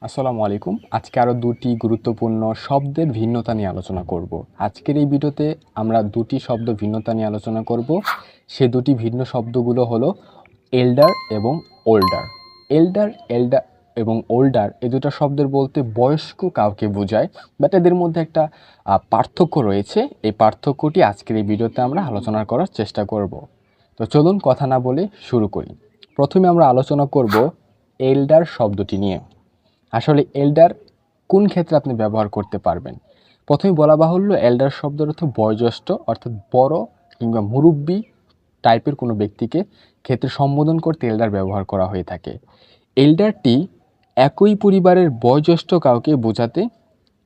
আসসালামু আলাইকুম। আজকে আরও দুটি গুরুত্বপূর্ণ শব্দের ভিন্নতা নিয়ে আলোচনা করব। আজকের এই ভিডিওতে আমরা দুটি শব্দ ভিন্নতা নিয়ে আলোচনা করব। সে দুটি ভিন্ন শব্দগুলো হলো এল্ডার এবং ওল্ডার। এল্ডার এবং ওল্ডার এই দুটো শব্দের বলতে বয়স্ক কাউকে বোঝায়, বাট এদের মধ্যে একটা পার্থক্য রয়েছে। এই পার্থক্যটি আজকের এই ভিডিওতে আমরা আলোচনা করার চেষ্টা করব। তো চলুন কথা না বলে শুরু করি। প্রথমে আমরা আলোচনা করব এল্ডার শব্দটি নিয়ে। আসলে এল্ডার কোন ক্ষেত্রে আপনি ব্যবহার করতে পারবেন? প্রথমে বলা বাহুল্য, এল্ডার শব্দের অর্থ বয়োজ্যেষ্ঠ, অর্থাৎ বড় কিংবা মুরব্বি টাইপের কোনো ব্যক্তিকে ক্ষেত্রে সম্বোধন করতে এল্ডার ব্যবহার করা হয়ে থাকে। এল্ডারটি একই পরিবারের বয়োজ্যেষ্ঠ কাউকে বোঝাতে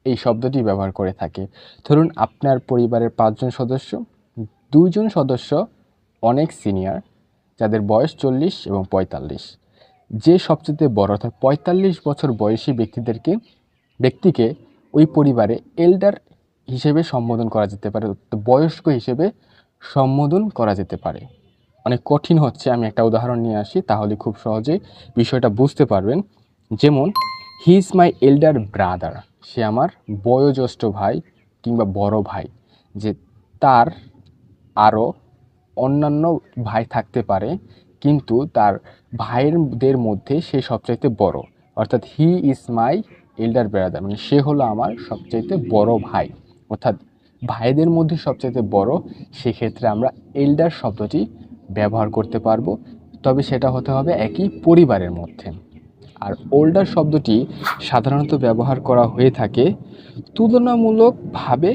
এই শব্দটি ব্যবহার করে থাকে। ধরুন আপনার পরিবারের 5 জন সদস্য, 2 জন সদস্য অনেক সিনিয়র, যাদের বয়স 40 এবং 45। যে সবচেয়ে বড় অর্থাৎ 45 বছর বয়সী ব্যক্তিকে ওই পরিবারে এল্ডার হিসেবে সম্বোধন করা যেতে পারে, বয়স্ক হিসেবে সম্বোধন করা যেতে পারে। অনেক কঠিন হচ্ছে, আমি একটা উদাহরণ নিয়ে আসি, তাহলে খুব সহজে বিষয়টা বুঝতে পারবেন। যেমন, he is my elder brother, সে আমার বয়োজ্যেষ্ঠ ভাই কিংবা বড় ভাই। যে তার আরও অন্যান্য ভাই থাকতে পারে, কিন্তু তার ভাইয়েরদের মধ্যে সে সবচাইতে বড়, অর্থাৎ he is my elder brother, মানে সে হলো আমার সবচাইতে বড় ভাই, অর্থাৎ ভাইদের মধ্যে সবচাইতে বড়। সেক্ষেত্রে আমরা এল্ডার শব্দটি ব্যবহার করতে পারবো, তবে সেটা হতে হবে একই পরিবারের মধ্যে। আর ওল্ডার শব্দটি সাধারণত ব্যবহার করা হয়ে থাকে তুলনামূলকভাবে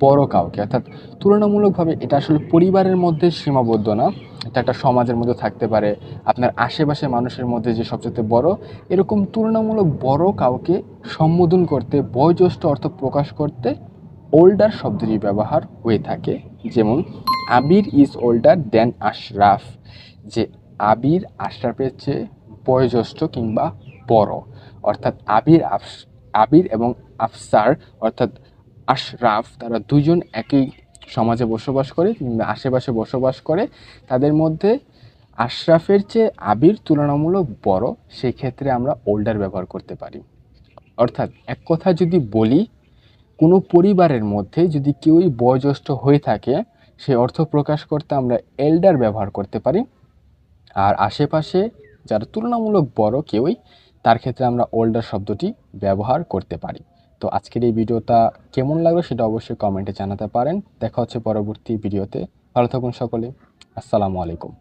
বড় কাউকে, অর্থাৎ তুলনামূলকভাবে এটা আসলে পরিবারের মধ্যে সীমাবদ্ধ না, এটা একটা সমাজের মধ্যে থাকতে পারে, আপনার আশেপাশে মানুষের মধ্যে যে সবচেয়ে বড়, এরকম তুলনামূলক বড় কাউকে সম্বোধন করতে, বয়োজ্যেষ্ঠ অর্থ প্রকাশ করতে ওল্ডার শব্দটি ব্যবহার হয়ে থাকে। যেমন, আবির ইজ ওল্ডার দেন আশরাফ, যে আবির আশরাফের চেয়ে বয়োজ্যেষ্ঠ কিংবা বড়, অর্থাৎ আবির এবং আফসার অর্থাৎ আশরাফ, তারা দুজন একই সমাজে বসবাস করে কিংবা আশেপাশে বসবাস করে। তাদের মধ্যে আশরাফের চেয়ে আবির তুলনামূলক বড়, সেই ক্ষেত্রে আমরা ওল্ডার ব্যবহার করতে পারি। অর্থাৎ এক কথা যদি বলি, কোনো পরিবারের মধ্যে যদি কেউই বয়োজ্যেষ্ঠ হয়ে থাকে, সে অর্থ প্রকাশ করতে আমরা এল্ডার ব্যবহার করতে পারি। আর আশেপাশে যারা তুলনামূলক বড় কেউই, তার ক্ষেত্রে আমরা ওল্ডার শব্দটি ব্যবহার করতে পারি। তো আজকের এই ভিডিওটা কেমন লাগলো সেটা অবশ্যই কমেন্টে জানাতে পারেন। দেখা হচ্ছে পরবর্তী ভিডিওতে। ভালো থাকুন সকলে। আসসালামু আলাইকুম।